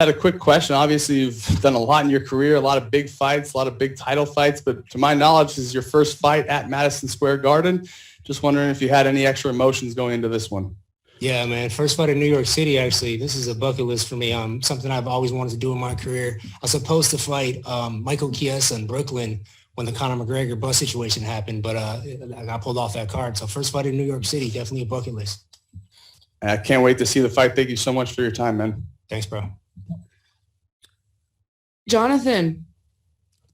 I had a quick question. Obviously, you've done a lot in your career, a lot of big fights, a lot of big title fights, but to my knowledge, this is your first fight at Madison Square Garden. Just wondering if you had any extra emotions going into this one. Yeah, man. First fight in New York City, actually. This is a bucket list for me. Something I've always wanted to do in my career. I was supposed to fight Michael Chiesa in Brooklyn when the Conor McGregor bus situation happened, but I got pulled off that card. So first fight in New York City, definitely a bucket list. I can't wait to see the fight. Thank you so much for your time, man. Thanks, bro. Jonathan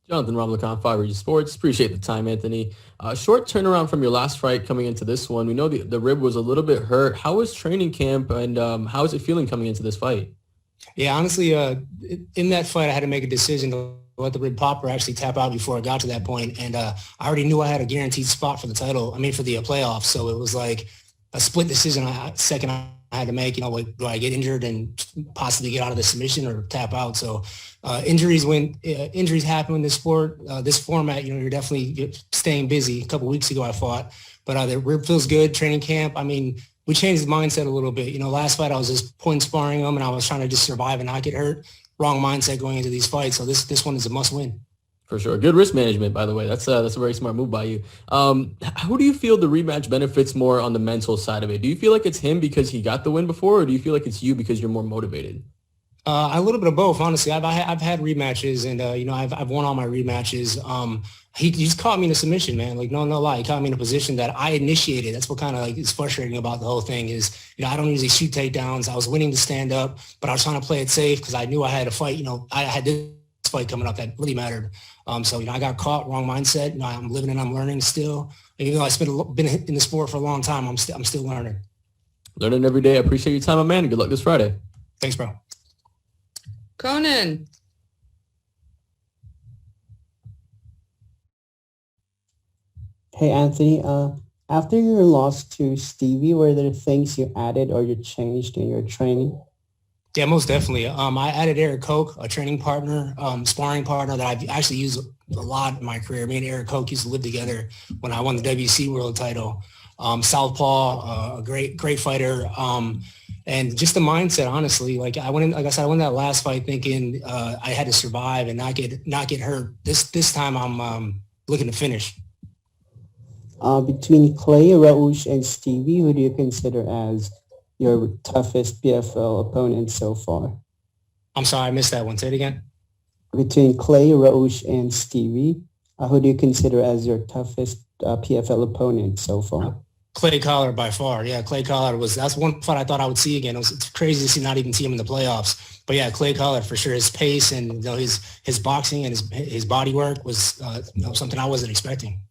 Roblicon, 5 Region Sports. Appreciate the time, Anthony. Short turnaround from your last fight coming into this one. We know the rib was a little bit hurt. How was training camp, and how is it feeling coming into this fight? Yeah, honestly, in that fight, I had to make a decision to let the rib pop or actually tap out before I got to that point. And I already knew I had a guaranteed spot for the title, for the playoffs. So it was like a split decision second I had to make, like, do I get injured and possibly get out of the submission or tap out? So injuries happen in this sport, this format, you're definitely staying busy. A couple of weeks ago I fought, but the rib feels good. Training camp, we changed the mindset a little bit. Last fight I was just point sparring them and I was trying to just survive and not get hurt. Wrong mindset going into these fights. So this one is a must win. For sure. Good risk management, by the way. That's a very smart move by you. How do you feel the rematch benefits more on the mental side of it? Do you feel like it's him because he got the win before, or do you feel like it's you because you're more motivated? A little bit of both, honestly. I've had rematches, and I've won all my rematches. He just caught me in a submission, man. Like, no lie, he caught me in a position that I initiated. That's what kind of is frustrating about the whole thing is, I don't usually shoot takedowns. I was winning to stand up, but I was trying to play it safe because I knew I had a fight. I had this fight coming up that really mattered. So I got caught, wrong mindset. I'm living and I'm learning still. Even though I've been in the sport for a long time, I'm still learning. Learning every day. I appreciate your time, my man. Good luck this Friday. Thanks, bro. Conan. Hey, Anthony, after your loss to Stevie, were there things you added or you changed in your training? Yeah, most definitely. I added Eric Koch, a training partner, sparring partner that I've actually used a lot in my career. Me and Eric Koch used to live together when I won the WC World title. Southpaw, a great fighter. And just the mindset, honestly, like I went that last fight thinking I had to survive and not get hurt. This time I'm looking to finish. Between Clay, Raoush, and Stevie, who do you consider as your toughest PFL opponent so far? I'm sorry, I missed that one. Say it again. Between Clay, Raoush, and Stevie, who do you consider as your toughest PFL opponent so far? Clay Collar by far. Yeah, Clay Collar that's one fight I thought I would see again. It's crazy to not even see him in the playoffs. But yeah, Clay Collar for sure. His pace and his boxing and his body work was something I wasn't expecting.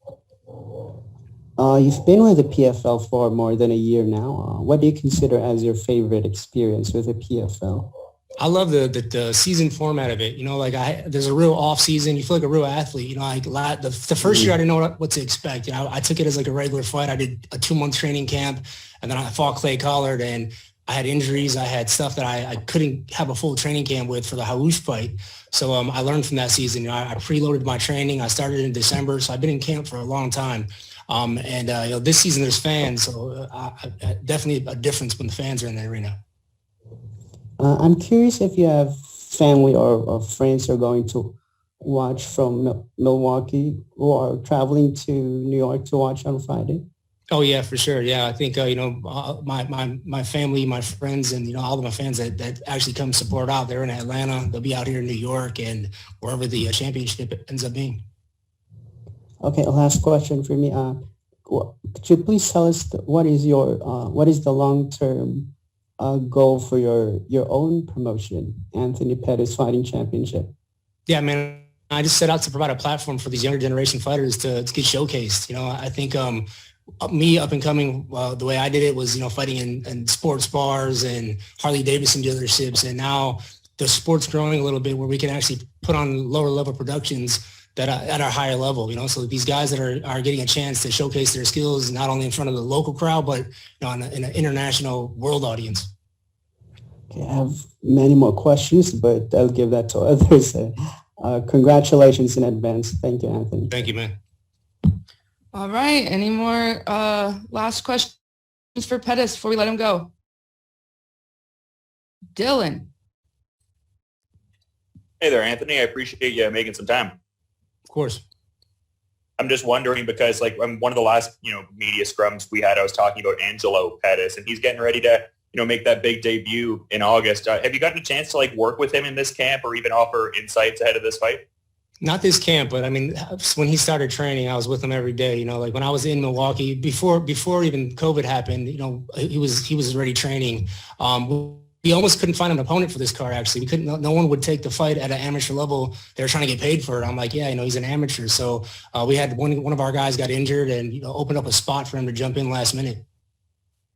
You've been with the PFL for more than a year now. What do you consider as your favorite experience with the PFL? I love the season format of it. There's a real off season. You feel like a real athlete. The first year I didn't know what to expect. I took it as like a regular fight. I did a 2-month training camp, and then I fought Clay Collard, and I had injuries. I had stuff that I couldn't have a full training camp with for the Haoush fight. So I learned from that season. I preloaded my training. I started in December, so I've been in camp for a long time. This season there's fans, so definitely a difference when the fans are in the arena. I'm curious if you have family or friends who are going to watch from Milwaukee who are traveling to New York to watch on Friday. Oh yeah, for sure. Yeah, I think my family, my friends, and all of my fans that actually come support out. They're in Atlanta. They'll be out here in New York and wherever the championship ends up being. Okay, last question for me. Could you please tell us what is the long-term goal for your own promotion, Anthony Pettis Fighting Championship? Yeah, man, I just set out to provide a platform for these younger generation fighters to get showcased. I think me up and coming, the way I did it was, fighting in sports bars and Harley Davidson dealerships, and now the sport's growing a little bit where we can actually put on lower level productions that are at a higher level, so these guys that are getting a chance to showcase their skills, not only in front of the local crowd, but in an international world audience. Okay, I have many more questions, but I'll give that to others. Congratulations in advance. Thank you, Anthony. Thank you, man. All right. Any more last questions for Pettis before we let him go? Dylan. Hey there, Anthony. I appreciate you making some time. Of course. I'm just wondering because, like, one of the last, media scrums we had, I was talking about Angelo Pettis, and he's getting ready to, make that big debut in August. Have you gotten a chance to, work with him in this camp or even offer insights ahead of this fight? Not this camp, but I mean, when he started training, I was with him every day. When I was in Milwaukee before even COVID happened, he was already training. We almost couldn't find an opponent for this card. Actually, we couldn't. No one would take the fight at an amateur level. They were trying to get paid for it. I'm like, yeah, he's an amateur. So we had one of our guys got injured, and opened up a spot for him to jump in last minute.